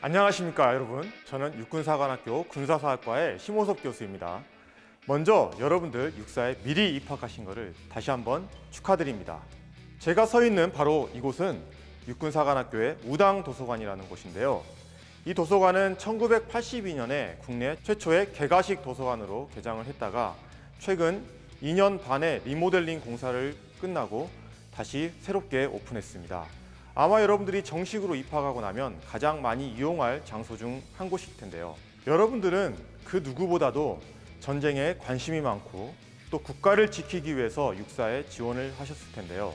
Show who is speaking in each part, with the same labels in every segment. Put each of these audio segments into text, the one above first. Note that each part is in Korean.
Speaker 1: 안녕하십니까 여러분. 저는 육군사관학교 군사사학과의 심호섭 교수입니다. 먼저 여러분들 육사에 미리 입학하신 것을 다시 한번 축하드립니다. 제가 서 있는 바로 이곳은 육군사관학교의 우당도서관이라는 곳인데요. 이 도서관은 1982년에 국내 최초의 개가식 도서관으로 개장을 했다가 최근 2년 반의 리모델링 공사를 끝나고 다시 새롭게 오픈했습니다. 아마 여러분들이 정식으로 입학하고 나면 가장 많이 이용할 장소 중 한 곳일 텐데요. 여러분들은 그 누구보다도 전쟁에 관심이 많고 또 국가를 지키기 위해서 육사에 지원을 하셨을 텐데요.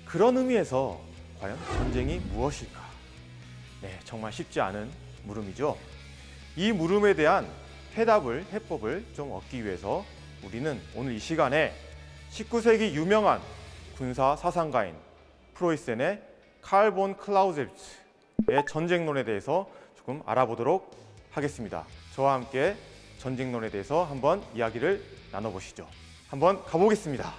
Speaker 1: 그런 의미에서 과연 전쟁이 무엇일까? 네, 정말 쉽지 않은 물음이죠. 이 물음에 대한 해법을 좀 얻기 위해서 우리는 오늘 이 시간에 19세기 유명한 군사 사상가인 프로이센의 칼 본 클라우제비츠의 전쟁론에 대해서 조금 알아보도록 하겠습니다. 저와 함께 전쟁론에 대해서 한번 이야기를 나눠보시죠. 한번 가보겠습니다.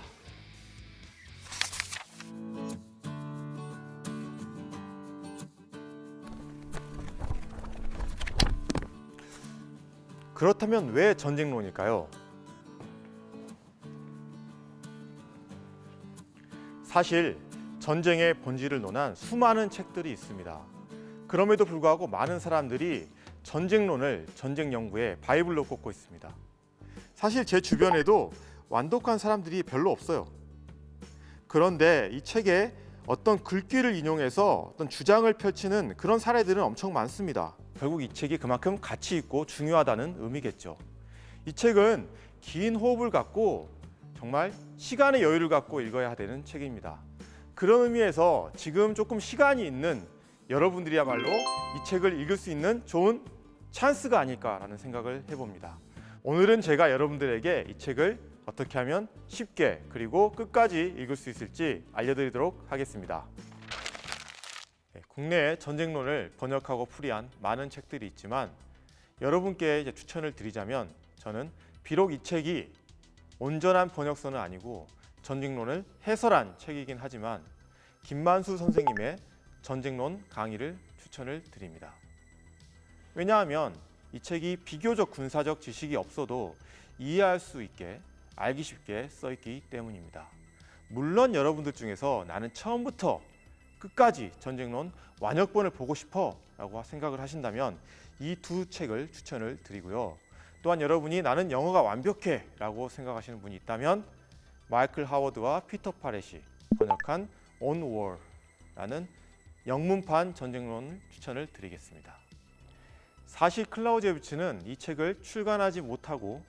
Speaker 1: 그렇다면 왜 전쟁론일까요? 사실 전쟁의 본질을 논한 수많은 책들이 있습니다. 그럼에도 불구하고 많은 사람들이 전쟁론을 전쟁 연구의 바이블로 꼽고 있습니다. 사실 제 주변에도 완독한 사람들이 별로 없어요. 그런데 이 책에 어떤 글귀를 인용해서 어떤 주장을 펼치는 그런 사례들은 엄청 많습니다. 결국 이 책이 그만큼 가치 있고 중요하다는 의미겠죠. 이 책은 긴 호흡을 갖고 정말 시간의 여유를 갖고 읽어야 되는 책입니다. 그런 의미에서 지금 조금 시간이 있는 여러분들이야말로 이 책을 읽을 수 있는 좋은 찬스가 아닐까라는 생각을 해봅니다. 오늘은 제가 여러분들에게 이 책을 어떻게 하면 쉽게 그리고 끝까지 읽을 수 있을지 알려드리도록 하겠습니다. 국내에 전쟁론을 번역하고 풀이한 많은 책들이 있지만 여러분께 이제 추천을 드리자면 저는 비록 이 책이 온전한 번역서는 아니고 전쟁론을 해설한 책이긴 하지만 김만수 선생님의 전쟁론 강의를 추천을 드립니다. 왜냐하면 이 책이 비교적 군사적 지식이 없어도 이해할 수 있게 알기 쉽게 써 있기 때문입니다. 물론 여러분들 중에서 나는 처음부터 끝까지 전쟁론 완역본을 보고 싶어 라고 생각을 하신다면 이 두 책을 추천을 드리고요. 또한 여러분이 나는 영어가 완벽해 라고 생각하시는 분이 있다면 마이클 하워드와 피터 파렛이 번역한 On War라는 영문판 전쟁론을 추천을 드리겠습니다. 사실 클라우제비츠는 이 책을 출간하지 못하고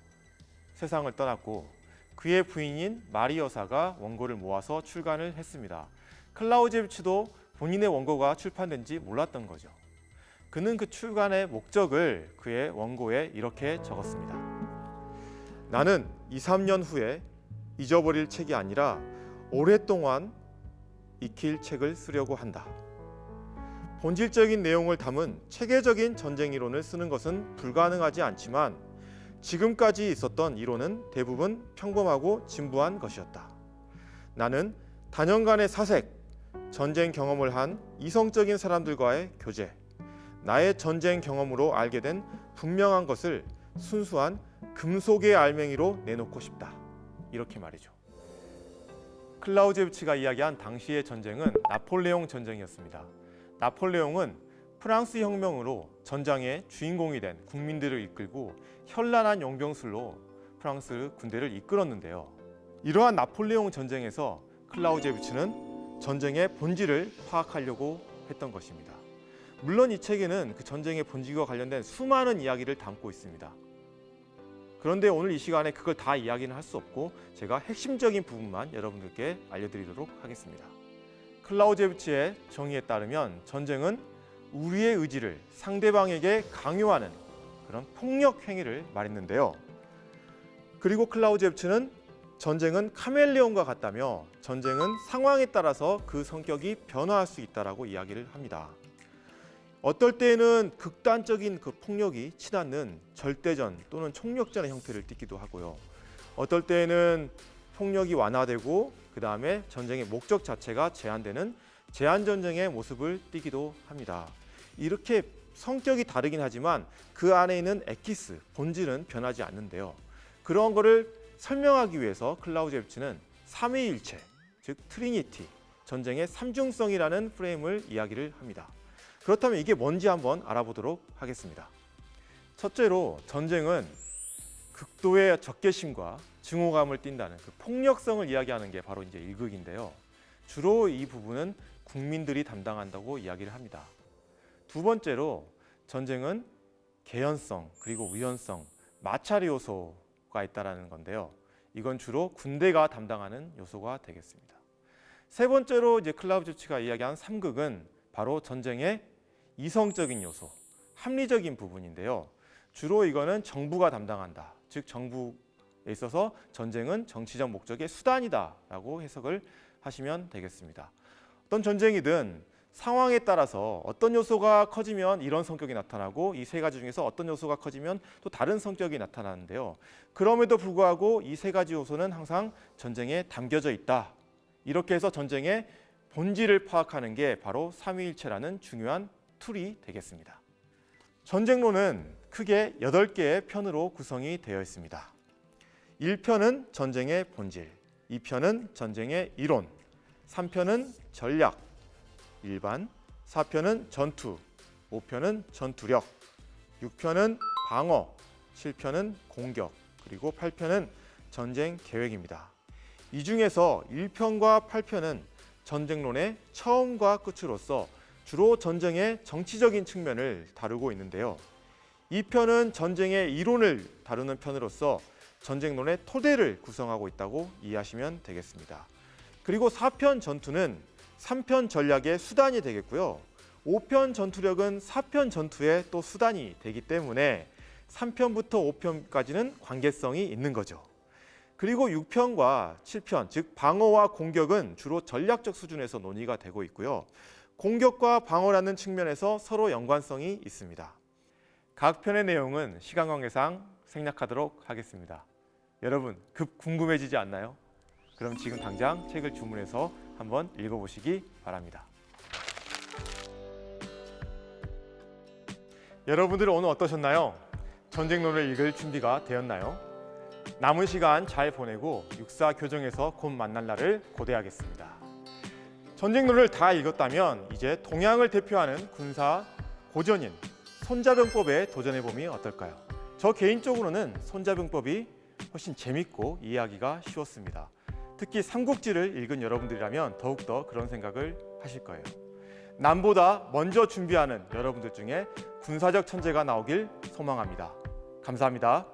Speaker 1: 세상을 떠났고 그의 부인인 마리 여사가 원고를 모아서 출간을 했습니다. 클라우제비츠도 본인의 원고가 출판된지 몰랐던 거죠. 그는 그 출간의 목적을 그의 원고에 이렇게 적었습니다. 나는 2, 3년 후에 잊어버릴 책이 아니라 오랫동안 익힐 책을 쓰려고 한다. 본질적인 내용을 담은 체계적인 전쟁 이론을 쓰는 것은 불가능하지 않지만 지금까지 있었던 이론은 대부분 평범하고 진부한 것이었다. 나는 다년간의 사색, 전쟁 경험을 한 이성적인 사람들과의 교제, 나의 전쟁 경험으로 알게 된 분명한 것을 순수한 금속의 알맹이로 내놓고 싶다. 이렇게 말이죠. 클라우제비츠가 이야기한 당시의 전쟁은 나폴레옹 전쟁이었습니다. 나폴레옹은 프랑스 혁명으로 전장의 주인공이 된 국민들을 이끌고 현란한 용병술로 프랑스 군대를 이끌었는데요. 이러한 나폴레옹 전쟁에서 클라우제비츠는 전쟁의 본질을 파악하려고 했던 것입니다. 물론 이 책에는 그 전쟁의 본질과 관련된 수많은 이야기를 담고 있습니다. 그런데 오늘 이 시간에 그걸 다 이야기는 할 수 없고 제가 핵심적인 부분만 여러분들께 알려드리도록 하겠습니다. 클라우제비츠의 정의에 따르면 전쟁은 우리의 의지를 상대방에게 강요하는 그런 폭력 행위를 말했는데요. 그리고 클라우제비츠는 전쟁은 카멜레온과 같다며 전쟁은 상황에 따라서 그 성격이 변화할 수 있다라고 이야기를 합니다. 어떨 때는 극단적인 그 폭력이 치닫는 절대전 또는 총력전의 형태를 띠기도 하고요. 어떨 때는 폭력이 완화되고 그 다음에 전쟁의 목적 자체가 제한되는 제한전쟁의 모습을 띠기도 합니다. 이렇게 성격이 다르긴 하지만 그 안에 있는 엑기스, 본질은 변하지 않는데요. 그런 거를 설명하기 위해서 클라우제비치는 삼위일체, 즉 트리니티, 전쟁의 삼중성이라는 프레임을 이야기를 합니다. 그렇다면 이게 뭔지 한번 알아보도록 하겠습니다. 첫째로 전쟁은 극도의 적개심과 증오감을 띈다는 그 폭력성을 이야기하는 게 바로 이제 일극인데요. 주로 이 부분은 국민들이 담당한다고 이야기를 합니다. 두 번째로 전쟁은 개연성 그리고 우연성, 마찰 요소가 있다는 건데요. 이건 주로 군대가 담당하는 요소가 되겠습니다. 세 번째로 이제 클라우제비치가 이야기한 삼극은 바로 전쟁의 이성적인 요소, 합리적인 부분인데요. 주로 이거는 정부가 담당한다. 즉 정부에 있어서 전쟁은 정치적 목적의 수단이다라고 해석을 하시면 되겠습니다. 어떤 전쟁이든 상황에 따라서 어떤 요소가 커지면 이런 성격이 나타나고 이 세 가지 중에서 어떤 요소가 커지면 또 다른 성격이 나타나는데요. 그럼에도 불구하고 이 세 가지 요소는 항상 전쟁에 담겨져 있다. 이렇게 해서 전쟁의 본질을 파악하는 게 바로 삼위일체라는 중요한 툴이 되겠습니다. 전쟁론은 크게 8개의 편으로 구성이 되어 있습니다. 1편은 전쟁의 본질, 2편은 전쟁의 이론, 3편은 전략, 일반, 4편은 전투, 5편은 전투력, 6편은 방어, 7편은 공격, 그리고 8편은 전쟁 계획입니다. 이 중에서 1편과 8편은 전쟁론의 처음과 끝으로서 주로 전쟁의 정치적인 측면을 다루고 있는데요. 2편은 전쟁의 이론을 다루는 편으로서 전쟁론의 토대를 구성하고 있다고 이해하시면 되겠습니다. 그리고 4편 전투는 3편 전략의 수단이 되겠고요. 5편 전투력은 4편 전투의 또 수단이 되기 때문에 3편부터 5편까지는 관계성이 있는 거죠. 그리고 6편과 7편, 즉 방어와 공격은 주로 전략적 수준에서 논의가 되고 있고요. 공격과 방어라는 측면에서 서로 연관성이 있습니다. 각 편의 내용은 시간 관계상 생략하도록 하겠습니다. 여러분, 급 궁금해지지 않나요? 그럼 지금 당장 책을 주문해서 한번 읽어보시기 바랍니다. 여러분들은 오늘 어떠셨나요? 전쟁론을 읽을 준비가 되었나요? 남은 시간 잘 보내고 육사 교정에서 곧 만날 날을 고대하겠습니다. 전쟁론을 다 읽었다면 이제 동양을 대표하는 군사 고전인 손자병법에 도전해보면 어떨까요? 저 개인적으로는 손자병법이 훨씬 재밌고 이해하기가 쉬웠습니다. 특히 삼국지를 읽은 여러분들이라면 더욱더 그런 생각을 하실 거예요. 남보다 먼저 준비하는 여러분들 중에 군사적 천재가 나오길 소망합니다. 감사합니다.